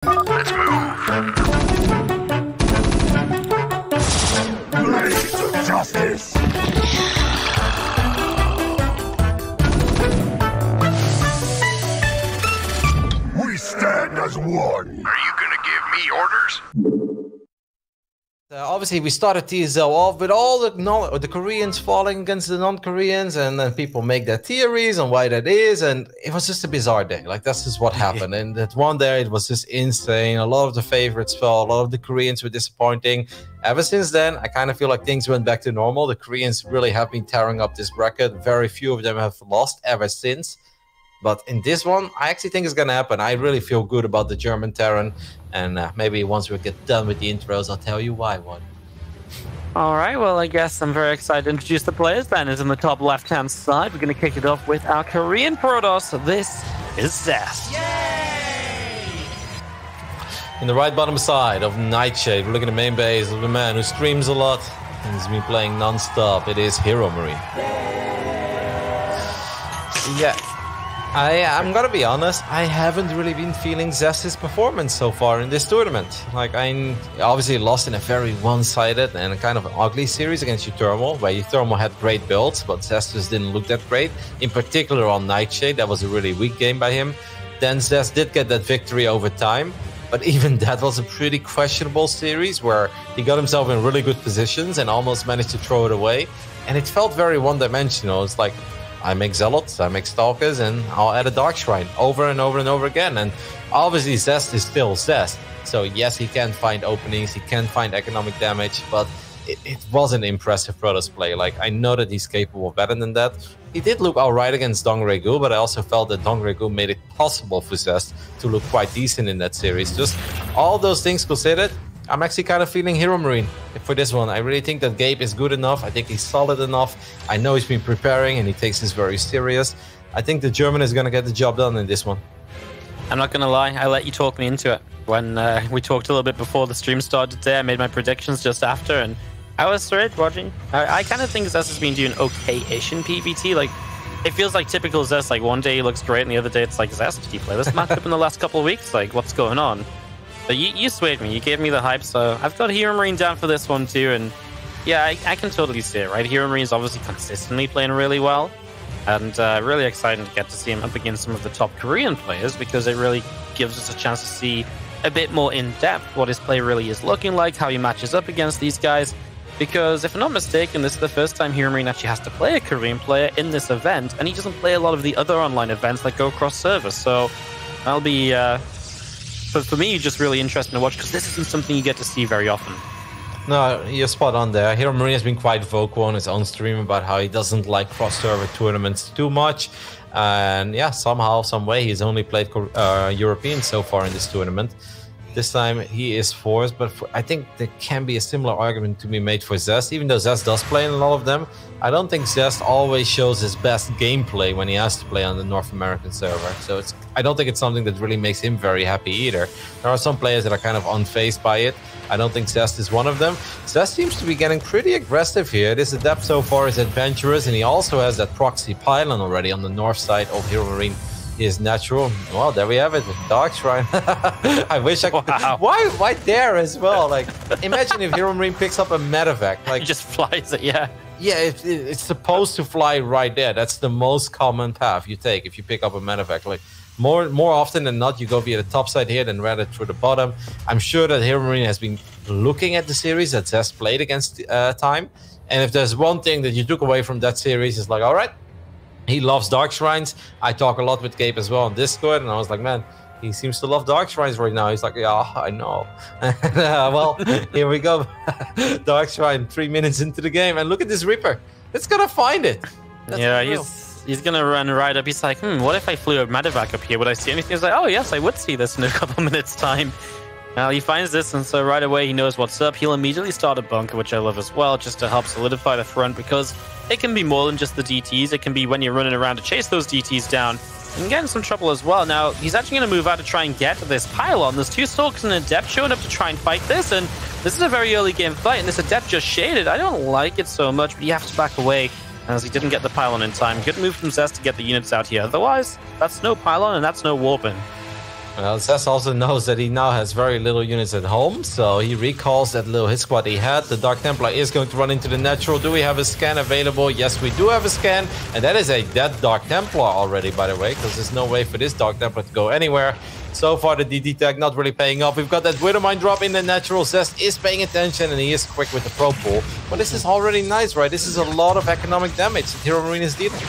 Let's move. Blades of justice. We stand as one. Are you gonna give me orders? Obviously, we started TSL off with all the Koreans falling against the non-Koreans, and then people make their theories on why that is, and it was just a bizarre day. Like, that's just what happened. And that one day, it was just insane. A lot of the favorites fell. A lot of the Koreans were disappointing. Ever since then, I kind of feel like things went back to normal. The Koreans really have been tearing up this bracket. Very few of them have lost ever since. But in this one, I actually think it's going to happen. I really feel good about the German Terran. And maybe once we get done with the intros, I'll tell you why one. All right, well, I guess I'm very excited to introduce the players. Then is in the top left-hand side. We're going to kick it off with our Korean Protoss. This is Zest. Yay! In the right bottom side of Nightshade, we're looking at the main base of the man who streams a lot and has been playing non-stop. It is HeRoMaRinE. Yeah. I'm gonna be honest, I haven't really been feeling Zest's performance so far in this tournament. Like, I obviously lost in a very one-sided and kind of an ugly series against Uthermal, where Uthermal had great builds, but Zest just didn't look that great. In particular on Nightshade, that was a really weak game by him. Then Zest did get that victory over time, but even that was a pretty questionable series where he got himself in really good positions and almost managed to throw it away. And it felt very one-dimensional. It's like, I make Zealots, I make Stalkers, and I'll add a Dark Shrine over and over and over again. And obviously Zest is still Zest. So yes, he can find openings, he can find economic damage, but it was an impressive Protoss play. Like, I know that he's capable of better than that. He did look alright against Dongregul, but I also felt that Dongregul made it possible for Zest to look quite decent in that series. Just all those things considered, I'm actually kind of feeling HeRoMaRinE for this one. I really think that Gabe is good enough. I think he's solid enough. I know he's been preparing and he takes this very serious. I think the German is going to get the job done in this one. I'm not going to lie, I let you talk me into it. When we talked a little bit before the stream started today, I made my predictions just after, and I was straight watching. I kind of think Zest has been doing okay-ish in PvT. Like, it feels like typical Zest. Like, one day he looks great and the other day it's like, Zest, did you play this matchup in the last couple of weeks? Like, what's going on? But you swayed me. You gave me the hype, so I've got HeRoMaRinE down for this one too. And yeah, I can totally see it, right? HeRoMaRinE is obviously consistently playing really well, and really exciting to get to see him up against some of the top Korean players, because it really gives us a chance to see a bit more in depth what his play really is looking like, how he matches up against these guys. Because if I'm not mistaken, this is the first time HeRoMaRinE actually has to play a Korean player in this event, and he doesn't play a lot of the other online events that go across servers. So that'll be for me, just really interesting to watch, because this isn't something you get to see very often. No, you're spot on there. HeRoMaRinE has been quite vocal on his own stream about how he doesn't like cross-server tournaments too much. And yeah, somehow, some way, he's only played European so far in this tournament. This time he is forced, but I think there can be a similar argument to be made for Zest. Even though Zest does play in a lot of them, I don't think Zest always shows his best gameplay when he has to play on the North American server. So I don't think it's something that really makes him very happy either. There are some players that are kind of unfazed by it. I don't think Zest is one of them. Zest seems to be getting pretty aggressive here. This Adept so far is adventurous, and he also has that proxy pylon already on the north side of HeRoMaRinE. Is natural. Well, there we have it. Dark Shrine. I wish I could. Wow. Why there as well? Like, imagine if HeRoMaRinE picks up a medevac. Like, he just flies it, yeah. Yeah, it's supposed to fly right there. That's the most common path you take if you pick up a medevac. Like, more often than not, you go via the top side here than rather through the bottom. I'm sure that HeRoMaRinE has been looking at the series that Zest played against Time. And if there's one thing that you took away from that series, it's like, all right, he loves Dark Shrines. I talk a lot with Gabe as well on Discord, and I was like, man, he seems to love Dark Shrines right now. He's like, yeah, I know. Well, here we go. Dark Shrine, 3 minutes into the game, and look at this Reaper. It's gonna find it. That's yeah, he's gonna run right up. He's like, what if I flew a medevac up here? Would I see anything? He's like, oh yes, I would see this in a couple minutes time. Now he finds this, and so right away he knows what's up. He'll immediately start a bunker, which I love as well, just to help solidify the front, because it can be more than just the DTs. It can be when you're running around to chase those DTs down. You can get in some trouble as well. Now, he's actually going to move out to try and get this pylon. There's two Stalkers and an Adept showing up to try and fight this, and this is a very early game fight, and this Adept just shaded. I don't like it so much, but you have to back away, as he didn't get the pylon in time. Good move from Zest to get the units out here. Otherwise, that's no pylon, and that's no warping. Well, Zest also knows that he now has very little units at home, so he recalls that little hit squad he had. The Dark Templar is going to run into the natural. Do we have a scan available? Yes, we do have a scan, and that is a dead Dark Templar already, by the way, because there's no way for this Dark Templar to go anywhere. So far, the DD tag not really paying off. We've got that Widowmine drop in the natural. Zest is paying attention, and he is quick with the pro pull. But this is already nice, right? This is a lot of economic damage that HeRoMaRinE is dealing.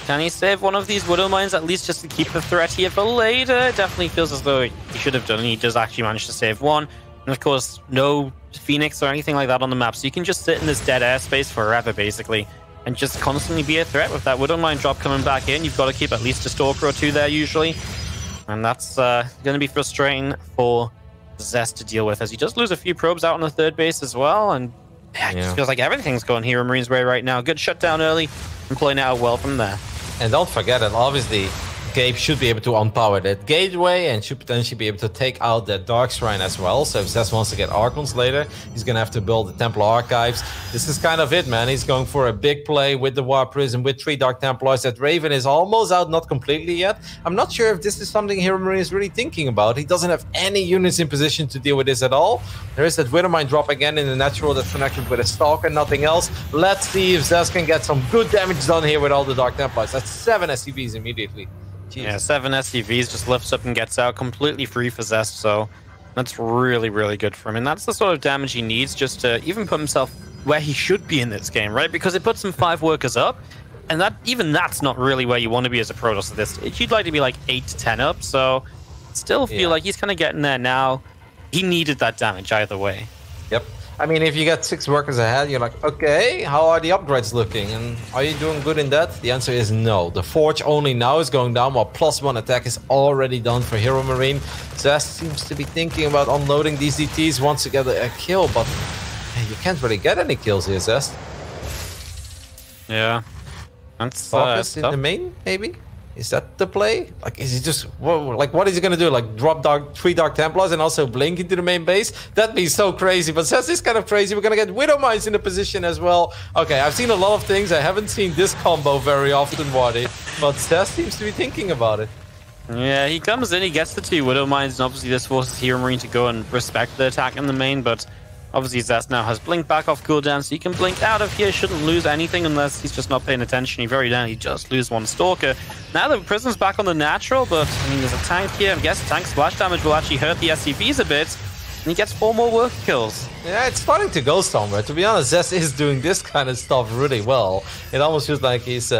Can he save one of these Widow Mines, at least just to keep the threat here for later? It definitely feels as though he should have done, and he does actually manage to save one. And of course, no Phoenix or anything like that on the map, so you can just sit in this dead airspace forever, basically, and just constantly be a threat with that Widow Mine drop coming back in. You've got to keep at least a Stalker or two there, usually. And that's going to be frustrating for Zest to deal with, as he does lose a few probes out on the third base as well, and it just feels like everything's going HeRoMaRine's way right now. Good shutdown early, and playing out well from there. And don't forget that obviously Gabe should be able to unpower that gateway and should potentially be able to take out that Dark Shrine as well. So if Zest wants to get Archons later, he's going to have to build the Templar Archives. This is kind of it, man. He's going for a big play with the War Prism, with 3 Dark Templars. That Raven is almost out, not completely yet. I'm not sure if this is something HeRoMaRinE is really thinking about. He doesn't have any units in position to deal with this at all. There is that Widowmine drop again in the natural that's connected with a Stalker, nothing else. Let's see if Zest can get some good damage done here with all the Dark Templars. That's 7 SCVs immediately. Jeez. Yeah, 7 SCVs, just lifts up and gets out completely free for Zest, so that's really, really good for him. And that's the sort of damage he needs just to even put himself where he should be in this game, right? Because it puts some 5 workers up, and that's not really where you want to be as a Protoss at this stage. You'd like to be like 8 to 10 up, so still feel like he's kind of getting there now. He needed that damage either way. Yep. I mean, if you get 6 workers ahead, you're like, okay, how are the upgrades looking? And are you doing good in that? The answer is no. The Forge only now is going down, while +1 attack is already done for HeRoMaRiNE. Zest seems to be thinking about unloading these DTs once to get a kill, but you can't really get any kills here, Zest. Yeah. That's Focus in the main, maybe? Is that the play? Like, is he just... what is he going to do? Like, drop 3 Dark Templars and also blink into the main base? That'd be so crazy. But Zest is kind of crazy. We're going to get Widow Mines in the position as well. Okay, I've seen a lot of things. I haven't seen this combo very often, Wardy. But Zest seems to be thinking about it. Yeah, he comes in, he gets the 2 Widow Mines, and obviously this forces HeRoMaRiNE to go and respect the attack in the main, but obviously Zest now has blink back off cooldown, so he can blink out of here, shouldn't lose anything unless he's just not paying attention. He very down, he just lose 1 Stalker. Now the Prism's back on the natural, but I mean, there's a tank here. I guess tank splash damage will actually hurt the SCVs a bit, and he gets 4 more work kills. Yeah, it's starting to go somewhere. To be honest, Zest is doing this kind of stuff really well. It almost feels like he's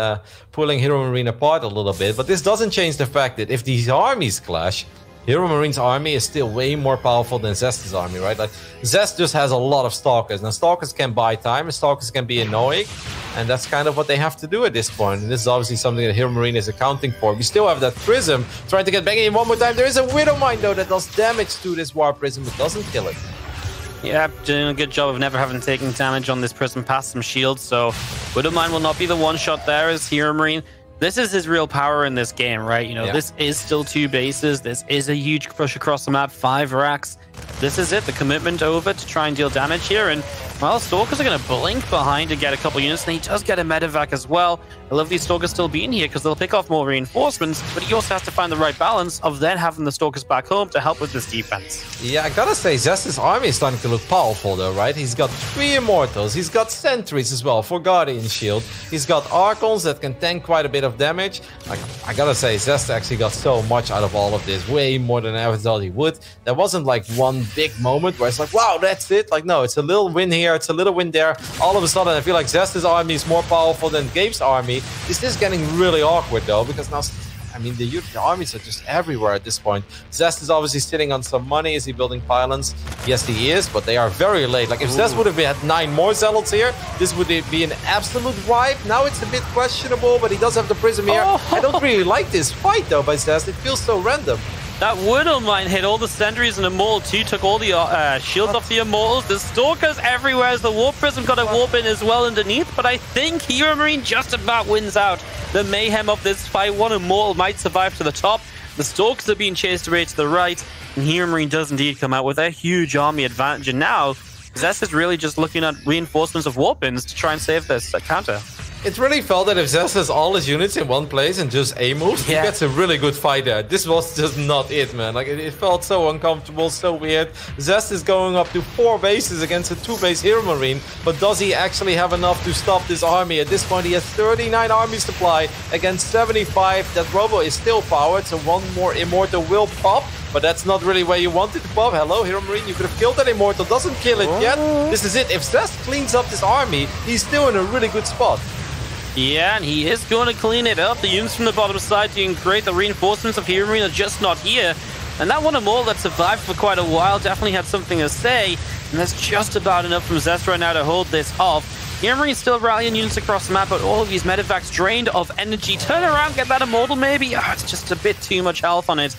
pulling HeRoMaRiNE apart a little bit, but this doesn't change the fact that if these armies clash, HeRoMaRiNE's army is still way more powerful than Zest's army, right? Like, Zest just has a lot of Stalkers. Now, Stalkers can buy time, and Stalkers can be annoying, and that's kind of what they have to do at this point. And this is obviously something that HeRoMaRiNE is accounting for. We still have that Prism trying to get back in one more time. There is a Widow Mine, though, that does damage to this War Prism, but doesn't kill it. Yeah, doing a good job of never having taken damage on this Prism past some shields, so Widow Mine will not be the one-shot there as HeRoMaRiNE. This is his real power in this game, right? You know, this is still 2 bases. This is a huge push across the map, 5 racks. This is it, the commitment over to try and deal damage here. And, well, Stalkers are going to blink behind to get a couple units, and he does get a medevac as well. I love these Stalkers still being here because they'll pick off more reinforcements, but he also has to find the right balance of then having the Stalkers back home to help with this defense. Yeah, I gotta say, Zest's army is starting to look powerful though, right? He's got 3 Immortals, he's got Sentries as well for Guardian Shield, he's got Archons that can tank quite a bit of damage. Like, I gotta say, Zest actually got so much out of all of this, way more than I ever thought he would. There wasn't like one big moment where it's like, wow, that's it. Like, no, it's a little win here, it's a little win there. All of a sudden, I feel like Zest's army is more powerful than Gabe's army. This is getting really awkward though, because now, I mean, the armies are just everywhere at this point. Zest is obviously sitting on some money. Is he building pylons? Yes, he is, but they are very late. Like, if Zest would have had 9 more Zealots here, this would be an absolute wipe. Now it's a bit questionable, but he does have the Prism here. I don't really like this fight, though, by Zest. It feels so random. That Widow Mine hit all the Sentries and Immortal 2, took all the shields off the Immortals. The Stalkers everywhere as the Warp Prism got a warp in as well underneath, but I think HeRoMaRiNE just about wins out. The mayhem of this fight, 1 Immortal might survive to the top. The Stalkers are being chased away to the right, and HeRoMaRiNE does indeed come out with a huge army advantage. And now, Zest is really just looking at reinforcements of Warpins to try and save this counter. It really felt that if Zest has all his units in one place and just A moves, he gets a really good fight there. This was just not it, man. Like, it felt so uncomfortable, so weird. Zest is going up to 4 bases against a 2-base HeRoMaRinE, but does he actually have enough to stop this army? At this point, he has 39 army supply against 75. That Robo is still powered, so one more Immortal will pop. But that's not really where you want it to pop. Hello, HeRoMaRinE, you could have killed that Immortal. Doesn't kill it yet. This is it. If Zest cleans up this army, he's still in a really good spot. Yeah, and he is going to clean it up. The units from the bottom side doing great. The reinforcements of HeRoMaRinE are just not here. And that one Immortal that survived for quite a while definitely had something to say. And that's just about enough from Zest right now to hold this off. HeRoMaRinE still rallying units across the map, but all of these medevacs drained of energy. Turn around, get that Immortal maybe. Oh, it's just a bit too much health on it.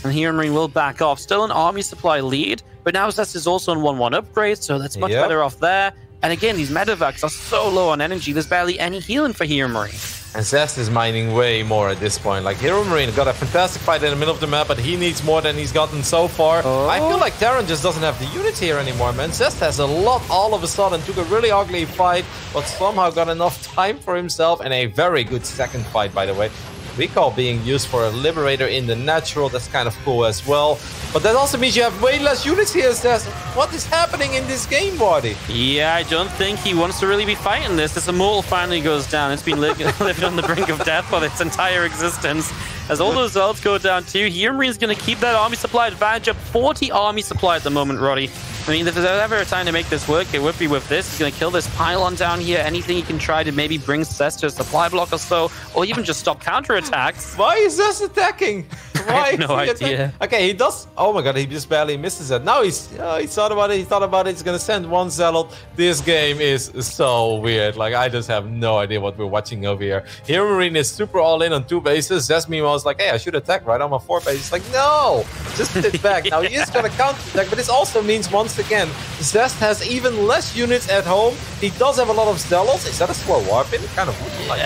And HeRoMaRinE will back off. Still an army supply lead, but now Zest is also on 1-1 upgrade, so that's much better off there. And again, these medevacs are so low on energy, there's barely any healing for HeRoMaRinE. And Zest is mining way more at this point. Like, HeRoMaRinE got a fantastic fight in the middle of the map, but he needs more than he's gotten so far. I feel like Terran just doesn't have the units here anymore, man. Zest has a lot all of a sudden. Took a really ugly fight, but somehow got enough time for himself. And a very good second fight, by the way. Recall being used for a Liberator in the natural. That's kind of cool as well. But that also means you have way less units here, Zest. What is happening in this game, Wardy? Yeah, I don't think he wants to really be fighting this. This Immortal finally goes down. It's been living on the brink of death for its entire existence. As all those ults go down too, HeRoMaRine's going to keep that army supply advantage up. 40 army supply at the moment, Roddy. I mean, if there's ever a time to make this work, it would be with this. He's going to kill this pylon down here. Anything he can try to maybe bring Zest to a supply block or so, or even just stop counterattacks. Why is Zest attacking? Why I have no idea. Okay, he does. Oh my god, he just barely misses it. Now he thought about it. He thought about it. He's going to send one Zealot. This game is so weird. Like, I just have no idea what we're watching over here. HeRoMaRinE is super all in on 2 bases. Zest meanwhile is like, hey, I should attack right on my 4 base. He's like, no, just sit back. Now he is going to counterattack, but this also means once again, Zest has even less units at home. He does have a lot of Zealots. Is that a slow warp in? It kind of looks like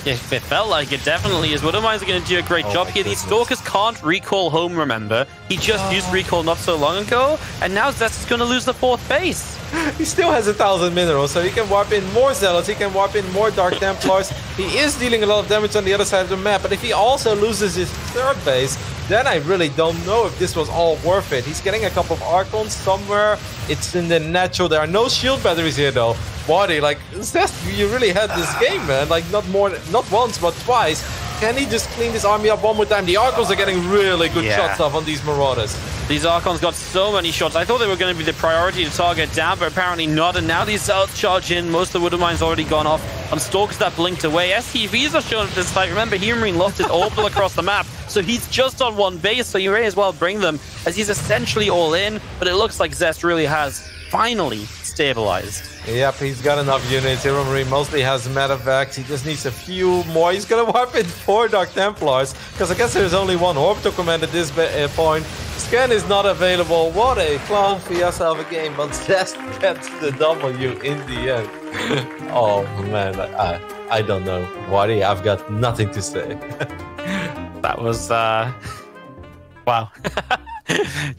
it felt like it definitely is. Woodermines are going to do a great job here. These Stalkers can't recall home, remember? He just used recall not so long ago, and now Zest is going to lose the 4th base. He still has 1,000 minerals, so he can warp in more Zealots, he can warp in more Dark Templars. He is dealing a lot of damage on the other side of the map, but if he also loses his 3rd base, then I really don't know if this was all worth it. He's getting a couple of Archons somewhere. It's in the natural. There are no shield batteries here, though. Body, like, Zest, you really had this game, man. Like, not once, but twice. Can he just clean this army up one more time? The Archons are getting really good shots off on these Marauders. These Archons got so many shots. I thought they were going to be the priority to target down, but apparently not. And now these Zealots charge in. Most of the Woodermines already gone off on Stalkers that blinked away. STVs are shown at this fight. Remember, HeRoMaRinE lost his orbital across the map, so he's just on 1 base, so you may as well bring them, as he's essentially all in. But it looks like Zest really has finally stabilized. Yep, he's got enough units. HeRoMaRinE mostly has medevacs. He just needs a few more. He's gonna warp in 4 Dark Templars, because I guess there's only 1 orbital command at this point. Scan is not available. What a clown fiesta of a game, but Zest gets the W in the end. Oh man, I don't know. Wadi, I've got nothing to say. That was wow.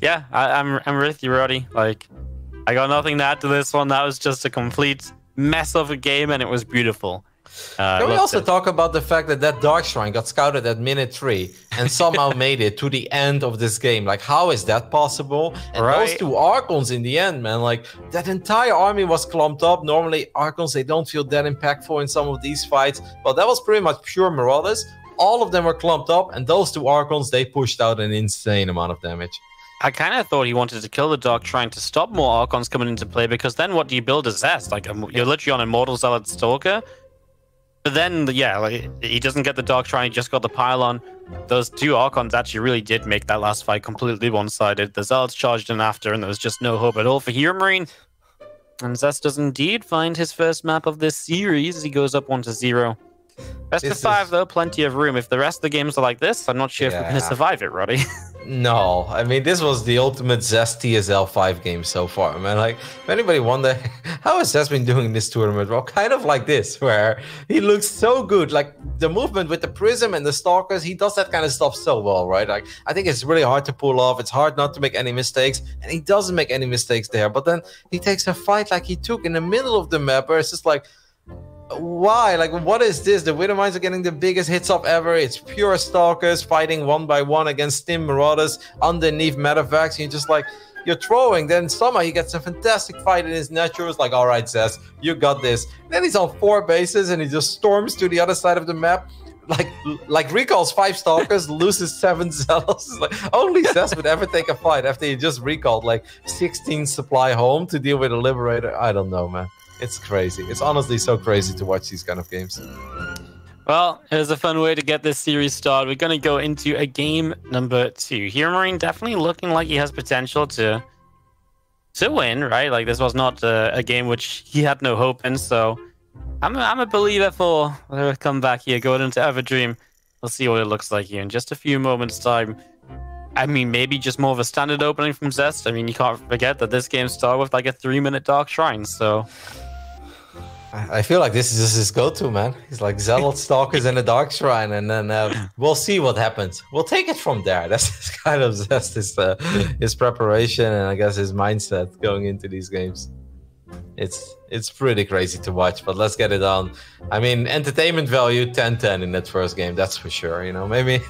Yeah, I'm with you, Roddy. Like, I got nothing to add to this one. That was just a complete mess of a game, and it was beautiful. Can we also talk about the fact that Dark Shrine got scouted at minute 3 and somehow made it to the end of this game? Like, how is that possible? And those 2 Archons in the end, man, like, that entire army was clumped up. Normally, Archons, they don't feel that impactful in some of these fights, but that was pretty much pure Marauders. All of them were clumped up, and those 2 Archons, they pushed out an insane amount of damage. I kind of thought he wanted to kill the Dark Shrine to stop more Archons coming into play, because then what do you build as Zest? Like, you're literally on Immortal Zealot Stalker. But then, yeah, like, he doesn't get the Dark Shrine, he just got the Pylon. Those 2 Archons actually really did make that last fight completely one-sided. The Zealots charged in after, and there was just no hope at all for HeRoMaRinE. And Zest does indeed find his first map of this series as he goes up 1-0. Best of 5, though, plenty of room. If the rest of the games are like this, I'm not sure if we're going to survive it, Roddy. No, I mean, this was the ultimate Zest TSL 5 game so far, man. Like, if anybody wonder how has Zest been doing in this tournament, well, kind of like this, where he looks so good. Like, the movement with the Prism and the Stalkers, he does that kind of stuff so well, right? Like, I think it's really hard to pull off. It's hard not to make any mistakes, and he doesn't make any mistakes there. But then he takes a fight like he took in the middle of the map, where it's just like, Why? Like, what is this? The Widowmines are getting the biggest hits up ever. It's pure Stalkers fighting one by one against Stim Marauders underneath Metavacs. And you're just like, you're throwing. Then somehow he gets a fantastic fight in his naturals. Like, all right, Zest, you got this. Then he's on 4 bases and he just storms to the other side of the map. Like recalls 5 Stalkers, loses 7 Zealots. Like, only Zest would ever take a fight after he just recalled like 16 supply home to deal with a Liberator. I don't know, man. It's crazy. It's honestly so crazy to watch these kind of games. Well, it was a fun way to get this series started. We're going to go into a game number 2. HeRoMaRinE definitely looking like he has potential to win, right? Like, this was not a game which he had no hope in, so I'm a believer for a comeback here going into Everdream. We'll see what it looks like here in just a few moments' time. I mean, maybe just more of a standard opening from Zest. I mean, you can't forget that this game started with like a 3-minute Dark Shrine, so... I feel like this is just his go-to, man. He's like Zealot, Stalkers, and a Dark Shrine, and then we'll see what happens. We'll take it from there. That's kind of Zest, his preparation, and I guess his mindset going into these games. It's pretty crazy to watch, but let's get it on. I mean, entertainment value 10-10 in that first game, that's for sure. You know, maybe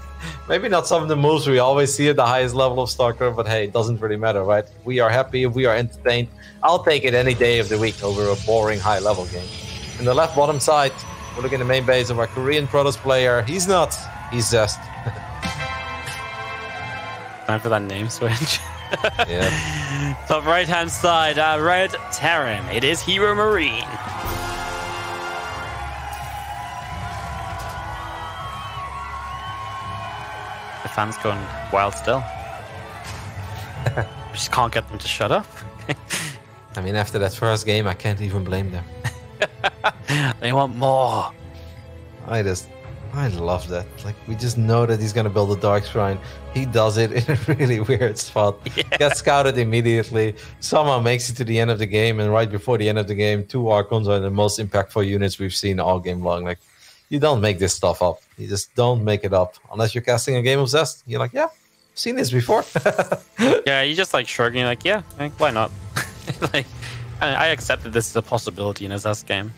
not some of the moves we always see at the highest level of StarCraft, but hey, it doesn't really matter, right? We are happy, we are entertained. I'll take it any day of the week over a boring high-level game. In the left bottom side, we're looking at the main base of our Korean Protoss player. He's not. He's Zest. Time for that name switch. Yeah. Top right-hand side, Red Terran. It is HeRoMaRinE. The fans going wild still. We just can't get them to shut up. I mean, after that first game, I can't even blame them. They want more. I love that. Like, we just know that he's gonna build a Dark Shrine. He does it in a really weird spot. Yeah. Gets scouted immediately. Somehow makes it to the end of the game, and right before the end of the game, 2 Archons are the most impactful units we've seen all game long. Like, you don't make this stuff up. You just don't make it up unless you're casting a game of Zest. You're like, yeah, I've seen this before. Yeah, you just like shrugging, like, yeah, why not? Like, I accepted this as a possibility in a Zest game.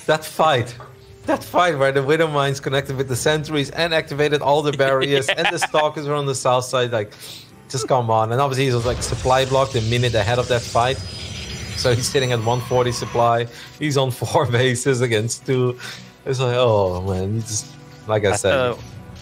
That fight where the Widowmines connected with the sentries and activated all the barriers, and the Stalkers were on the south side, like, just come on. And obviously he was like supply blocked a minute ahead of that fight, so he's sitting at 140 supply. He's on 4 bases against 2. It's like, oh man, you just, like I said,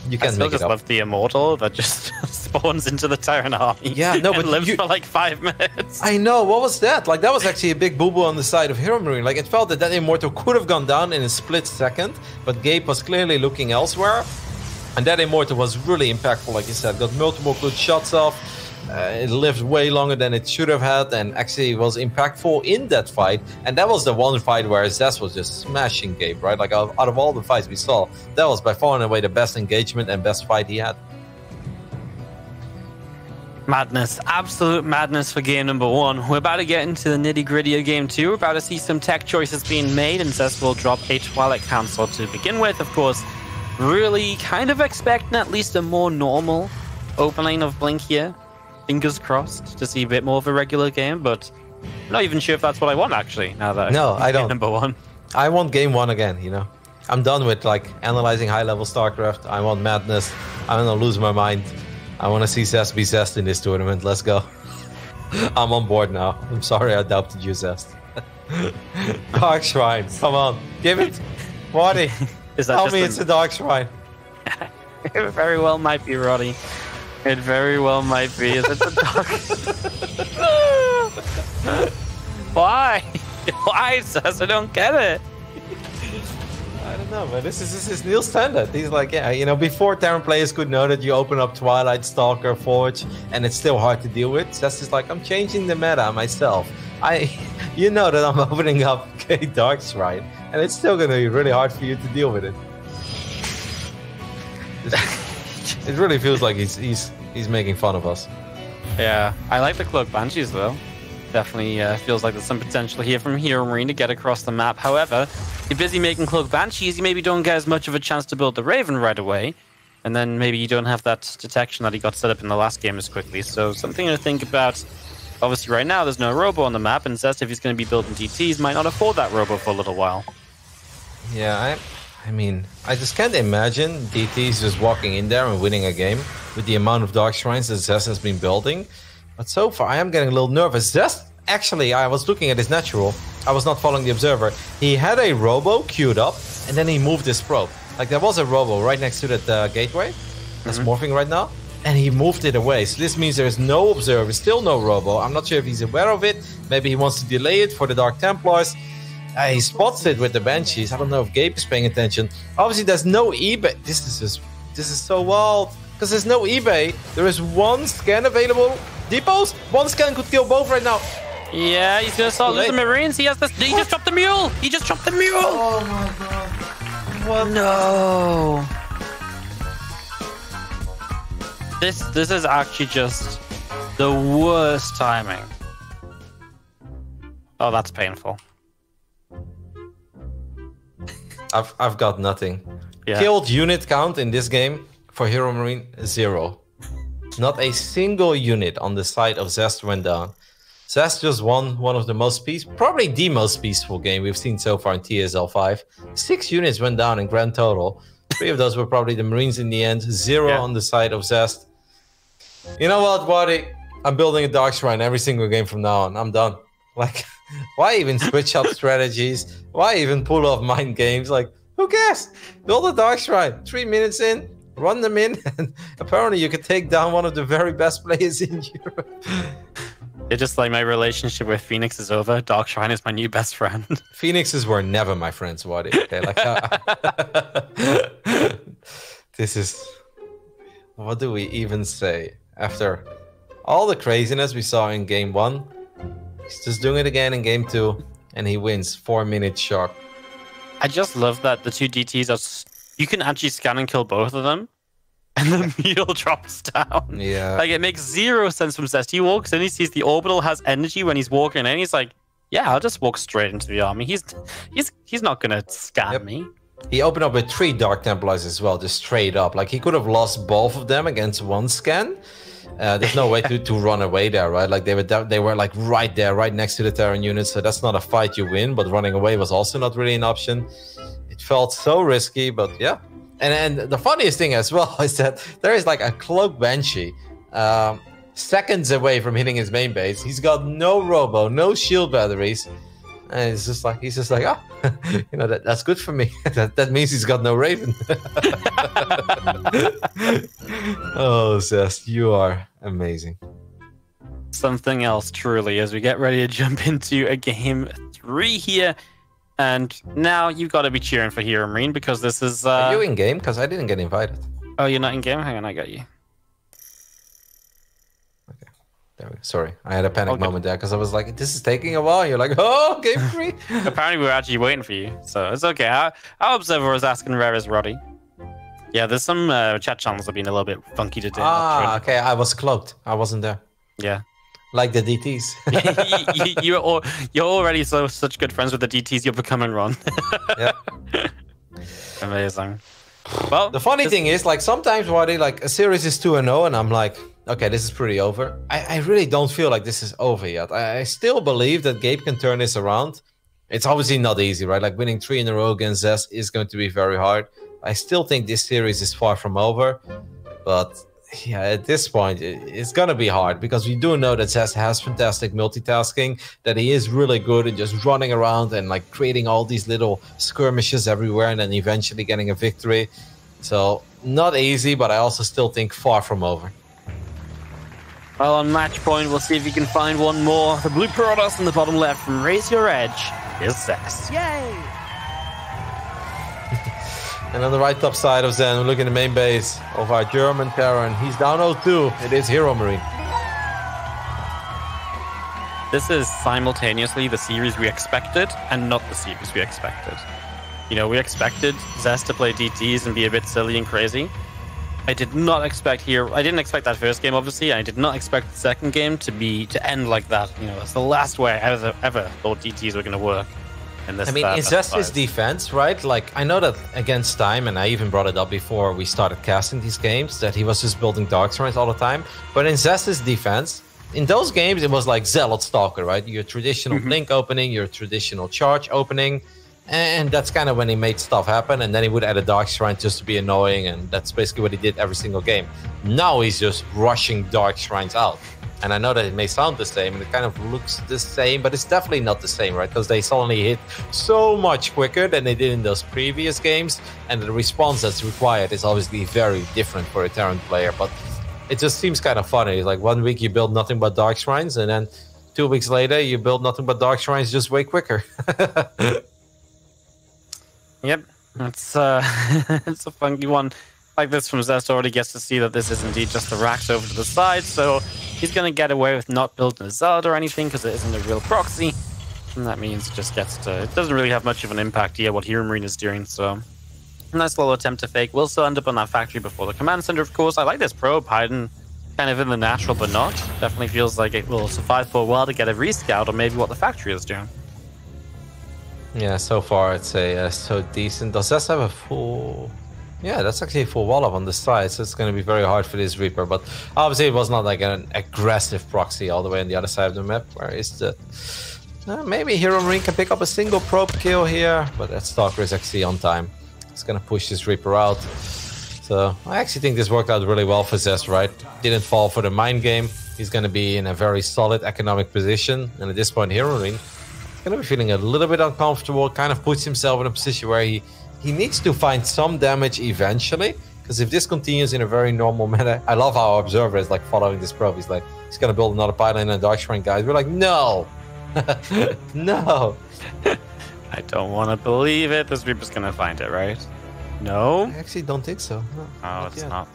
you can't make it up. I still just love the Immortal that just spawns into the Terran army. Yeah, no, but lives for like 5 minutes. I know, what was that? Like, that was actually a big boo-boo on the side of HeRoMaRinE. Like, it felt that Immortal could have gone down in a split second, but Gabe was clearly looking elsewhere. And that Immortal was really impactful, like you said. Got multiple good shots off. It lived way longer than it should have had, and actually was impactful in that fight. And that was the one fight where Zest was just smashing Gabe, right? Like, out of all the fights we saw, that was by far and away the best engagement and best fight he had. Madness, absolute madness for game number 1. We're about to get into the nitty-gritty of game 2. We're about to see some tech choices being made, and Zest will drop a Twilight Council to begin with. Of course, really kind of expecting at least a more normal opening of Blink here. Fingers crossed to see a bit more of a regular game, but I'm not even sure if that's what I want, actually, now that I don't. Number 1. I want game 1 again, you know? I'm done with, like, analyzing high-level StarCraft. I want madness. I'm gonna lose my mind. I want to see Zest be Zest in this tournament. Let's go. I'm on board now. I'm sorry I doubted you, Zest. Dark Shrine. Come on. Give it. Roddy. Tell me it's a Dark Shrine. It very well might be, Roddy. It very well might be. Is it the Dark? Why? Why, Zest? I don't get it. I don't know, man. This is Neil's standard. He's like, yeah, you know, before Terran players could know that you open up Twilight, Stalker, Forge, and it's still hard to deal with. Zest is like, I'm changing the meta myself. You know that I'm opening up Dark Shrine, and it's still gonna be really hard for you to deal with it. It really feels like he's making fun of us. Yeah, I like the Cloak Banshees though. Definitely feels like there's some potential here from HeRoMaRinE to get across the map. However, you're busy making Cloak Banshees, you maybe don't get as much of a chance to build the Raven right away. And then maybe you don't have that detection that he got set up in the last game as quickly. So something to think about Obviously, right now, there's no Robo on the map, and Zest, if he's going to be building DTs, might not afford that Robo for a little while. Yeah, I mean, I just can't imagine DTs just walking in there and winning a game with the amount of Dark Shrines that Zest has been building. But so far, I am getting a little nervous. Zest, actually, I was looking at his natural. I was not following the observer. He had a Robo queued up, and then he moved his probe. Like, there was a Robo right next to that gateway. That's morphing right now. And he moved it away. So this means there's no observer, still no Robo. I'm not sure if he's aware of it. Maybe he wants to delay it for the Dark Templars. He spots it with the Banshees. I don't know if Gabe is paying attention. Obviously, there's no eBay. This is so wild. Because there's no eBay. There is one scan available. Depots? One scan could kill both right now. Yeah, he's going to start losing Marines. He just dropped the mule. He just dropped the mule. Oh my god. What? No. This is actually just the worst timing. Oh, that's painful. I've got nothing. Yeah. Killed unit count in this game for HeRoMaRinE 0. Not a single unit on the side of Zest went down. Zest just won one of the most peaceful, probably the most peaceful game we've seen so far in TSL 5. 6 units went down in grand total. 3 of those were probably the Marines in the end. 0 on the side of Zest. You know what, Waddy? I'm building a Dark Shrine every single game from now on. I'm done. Like, why even switch up strategies? Why even pull off mind games? Like, who cares? Build a Dark Shrine. 3 minutes in, run them in, and apparently you could take down one of the very best players in Europe. It's just like my relationship with Phoenix is over. Dark Shrine is my new best friend. Phoenixes were never my friends, Waddy. Okay, like, this is... What do we even say? After all the craziness we saw in game 1, he's just doing it again in game 2, and he wins 4 minutes sharp. I just love that the 2 DTs are... You can actually scan and kill both of them, and the mule drops down. Yeah. Like, it makes 0 sense from Zest. He walks in, he sees the orbital has energy when he's walking in, he's like, yeah, I'll just walk straight into the army. He's not gonna scan me. He opened up with 3 Dark Templars as well, just straight up. Like, he could have lost both of them against 1 scan. There's no way to run away there, right? Like, they were like right there, right next to the Terran units. So that's not a fight you win, but running away was also not really an option. It felt so risky, but yeah. And the funniest thing as well is that there is like a Cloak Banshee seconds away from hitting his main base. He's got no Robo, no shield batteries. And he's just like, oh, you know, that's good for me. that means he's got no Raven. Oh, Zest, you are amazing. Something else, truly, as we get ready to jump into a game 3 here. And now you've got to be cheering for HeRoMaRinE because this is... Are you in game? Because I didn't get invited. Oh, you're not in game? Hang on, I got you. Sorry, I had a panic moment there because I was like, this is taking a while. You're like, oh, game 3. Apparently, we were actually waiting for you, so it's okay. Our observer was asking where is Roddy. Yeah, there's some chat channels that have been a little bit funky today. Ah, okay, I was cloaked. I wasn't there. Yeah. Like the DTs. you're already such good friends with the DTs, you're becoming Ron. Yeah. Amazing. Well, the funny thing is, like, sometimes Waddy, like, a series is 2-0, and I'm like, okay, this is pretty over. I really don't feel like this is over yet. I still believe that Gabe can turn this around. It's obviously not easy, right? Like, winning 3 in a row against Zest is going to be very hard. I still think this series is far from over. But, yeah, at this point, it's going to be hard. Because we do know that Zest has fantastic multitasking. That he is really good at just running around and, like, creating all these little skirmishes everywhere. And then eventually getting a victory. So, not easy, but I also still think far from over. Well, on match point, we'll see if you can find one more. The blue Protoss in the bottom left from Raise Your Edge is Zest. Yay! And on the right top side of Zen, we look in the main base of our German Terran. He's down 0-2. It is HeRoMaRinE. This is simultaneously the series we expected and not the series we expected. You know, we expected Zest to play DTs and be a bit silly and crazy. I did not expect I didn't expect that first game, obviously. I did not expect the second game to end like that. You know, it's the last way I ever thought DTs were going to work. In this, I mean, it's just his defense, right? Like, I know that against time, and I even brought it up before we started casting these games, that he was just building Dark Shrines all the time. But in Zest's defense, in those games, it was like Zealot Stalker, right? Your traditional blink opening, your traditional charge opening. And that's kind of when he made stuff happen. And then he would add a Dark Shrine just to be annoying. And that's basically what he did every single game. Now he's just rushing Dark Shrines out. And I know that it may sound the same and it kind of looks the same, but it's definitely not the same, right? Because they suddenly hit so much quicker than they did in those previous games. And the response that's required is obviously very different for a Terran player. But it just seems kind of funny. Like 1 week you build nothing but Dark Shrines, and then 2 weeks later you build nothing but Dark Shrines just way quicker. Yep, it's it's a funky one. Like this from Zest already gets to see that this is indeed just the racks over to the side, so he's going to get away with not building a Zealot or anything because it isn't a real proxy. And that means it just gets to... It doesn't really have much of an impact here what HeRoMaRinE is doing, so... A nice little attempt to fake. Will still end up on that factory before the command center, of course. I like this probe hiding kind of in the natural, but not. Definitely feels like it will survive for a while to get a rescout or maybe what the factory is doing. Yeah, so far I'd say so decent. Does Zest have a full... Yeah, that's actually a full wall up on the side, so it's going to be very hard for this Reaper. But obviously it was not like an aggressive proxy all the way on the other side of the map. Where is the... maybe HeRoMaRinE can pick up a single probe kill here, but that Stalker is actually on time. It's going to push this Reaper out. So I actually think this worked out really well for Zest, right? Didn't fall for the mind game. He's going to be in a very solid economic position. And at this point, HeRoMaRinE going to be feeling a little bit uncomfortable, kind of puts himself in a position where he needs to find some damage eventually, because if this continues in a very normal manner, I love how our observer is like following this probe. He's like, he's going to build another pylon and a Dark Shrine, guys. We're like, no, no. I don't want to believe it. This Reaper's going to find it, right? No? I actually don't think so. No, oh, it's not.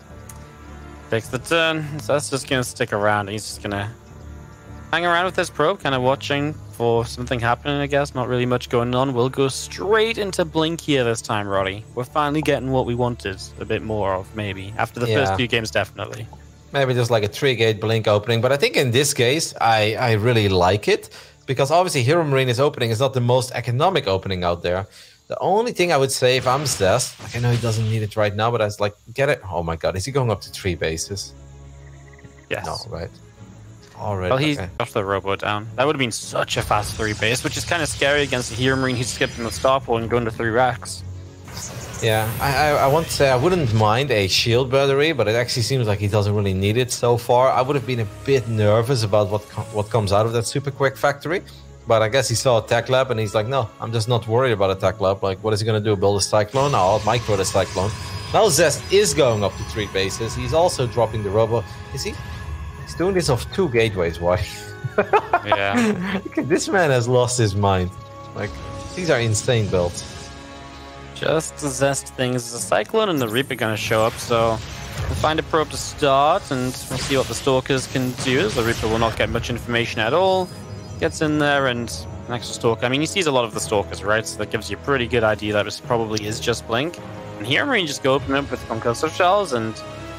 Takes the turn, so that's just going to stick around. He's just going to hang around with this probe, kind of watching for something happening, I guess. Not really much going on. We'll go straight into Blink here this time, Roddy. We're finally getting what we wanted a bit more of, maybe. After the first few games, definitely. Maybe just like a 3-gate Blink opening. But I think in this case, I really like it. Because obviously HeRoMaRiNE's opening is not the most economic opening out there. The only thing I would say if I'm Zest, like I know he doesn't need it right now, but I was like, get it. Oh my god, is he going up to 3 bases? Yes. No, right? Already. Well, he's got the robo down. That would have been such a fast 3 base, which is kind of scary against the HeRoMaRiNE who's skipping the stop and going to 3 racks. Yeah, I want to say I wouldn't mind a shield battery, but it actually seems like he doesn't really need it so far. I would have been a bit nervous about what comes out of that super quick factory, but I guess he saw a tech lab and he's like, no, I'm just not worried about a tech lab. Like, what is he going to do? Build a Cyclone? I'll micro the Cyclone. Now Zest is going up to 3 bases. He's also dropping the robo. Is he? He's doing this off 2 gateways. Why? Yeah. This man has lost his mind. Like, these are insane builds. Just the Zest things. The Cyclone and the Reaper going to show up, so we'll find a probe to start, and we'll see what the Stalkers can do. The Reaper will not get much information at all. Gets in there, and an extra Stalker. I mean, he sees a lot of the Stalkers, right? So that gives you a pretty good idea that this probably is just Blink. And HeRoMaRiNE just go open up with concussive shells, and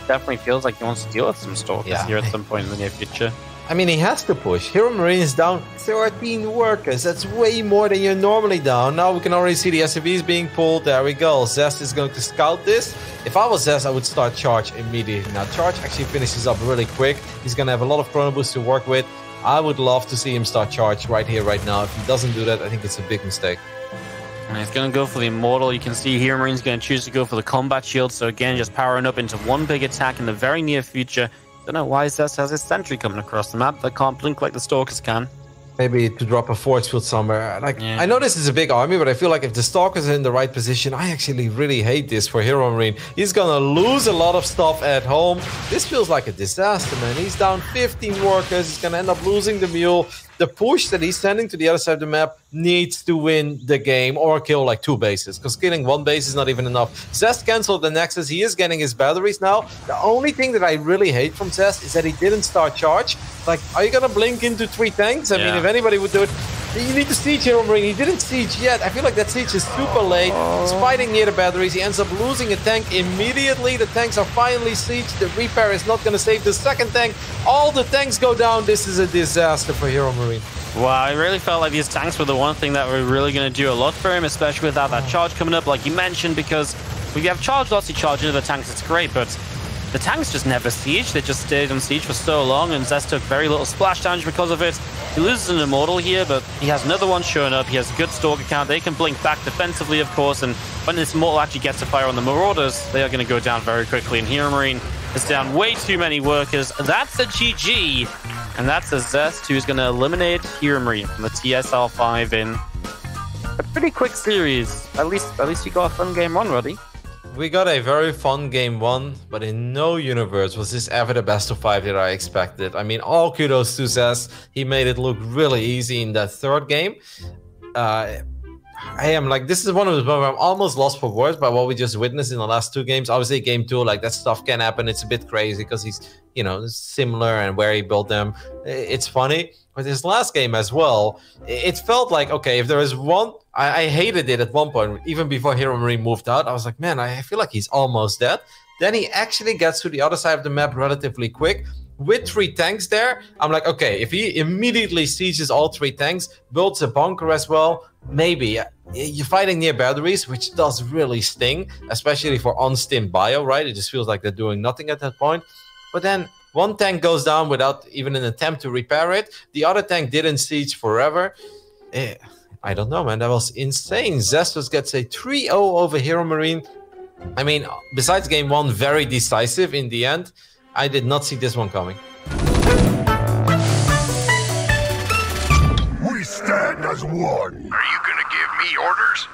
definitely feels like he wants to deal with some Stalkers here at some point in the near future. I mean, he has to push. HeRoMaRiNE is down 13 workers. That's way more than you're normally down. Now we can already see the SCVs being pulled. There we go. Zest is going to scout this. If I was Zest, I would start Charge immediately. Now, Charge actually finishes up really quick. He's going to have a lot of Chrono Boost to work with. I would love to see him start Charge right here, right now. If he doesn't do that, I think it's a big mistake. And he's going to go for the Immortal. You can see HeRoMaRiNE's going to choose to go for the Combat Shield. So again, just powering up into one big attack in the very near future. Don't know why Zest has his sentry coming across the map that can't blink like the Stalkers can. Maybe to drop a force field somewhere. Like, I know this is a big army, but I feel like if the Stalkers are in the right position, I actually really hate this for HeRoMaRiNE. He's gonna lose a lot of stuff at home. This feels like a disaster, man. He's down 15 workers. He's gonna end up losing the mule. The push that he's sending to the other side of the map needs to win the game or kill like 2 bases, because killing 1 base is not even enough. Zest canceled the Nexus. He is getting his batteries now. The only thing that I really hate from Zest is that he didn't start Charge. Like, are you gonna blink into 3 tanks? I mean, if anybody would do it, you need to siege HeRoMaRiNE. He didn't siege yet. I feel like that siege is super late. He's fighting near the batteries. He ends up losing a tank immediately. The tanks are finally sieged. The repair is not gonna save the second tank. All the tanks go down. This is a disaster for HeRoMaRiNE. Wow, I really felt like these tanks were the one thing that were really going to do a lot for him, especially without that charge coming up, like you mentioned, because if you have charge lots, you charge into the tanks, it's great, but the tanks just never siege. They just stayed on siege for so long, and Zest took very little splash damage because of it. He loses an Immortal here, but he has another one showing up. He has a good Stalker count. They can blink back defensively, of course, and when this Immortal actually gets to fire on the Marauders, they are going to go down very quickly, and HeRoMaRinE is down way too many workers. That's a GG, and that's a Zest who's going to eliminate HeRoMaRinE from the TSL 5 in a pretty quick series. At least you got a fun game one, Roddy. We got a very fun game one, but in no universe was this ever the best of 5 that I expected. I mean, all kudos to Zest. He made it look really easy in that third game. I am like, this is one of those moments where I'm almost lost for words by what we just witnessed in the last 2 games. Obviously, game 2, like, that stuff can happen. It's a bit crazy because he's, you know, similar and where he built them. It's funny. But his last game as well, it felt like, okay, if there is one, I hated it at one point, even before HeRoMaRinE moved out. I was like, man, I feel like he's almost dead. Then he actually gets to the other side of the map relatively quick. With 3 tanks there, I'm like, okay, if he immediately sieges all 3 tanks, builds a bunker as well, maybe. You're fighting near batteries, which does really sting, especially for on-stim bio, right? It just feels like they're doing nothing at that point. But then one tank goes down without even an attempt to repair it. The other tank didn't siege forever. I don't know, man. That was insane. Zest gets a 3-0 over HeRoMaRinE. I mean, besides game 1, very decisive in the end. I did not see this one coming. We stand as one. Are you gonna give me orders?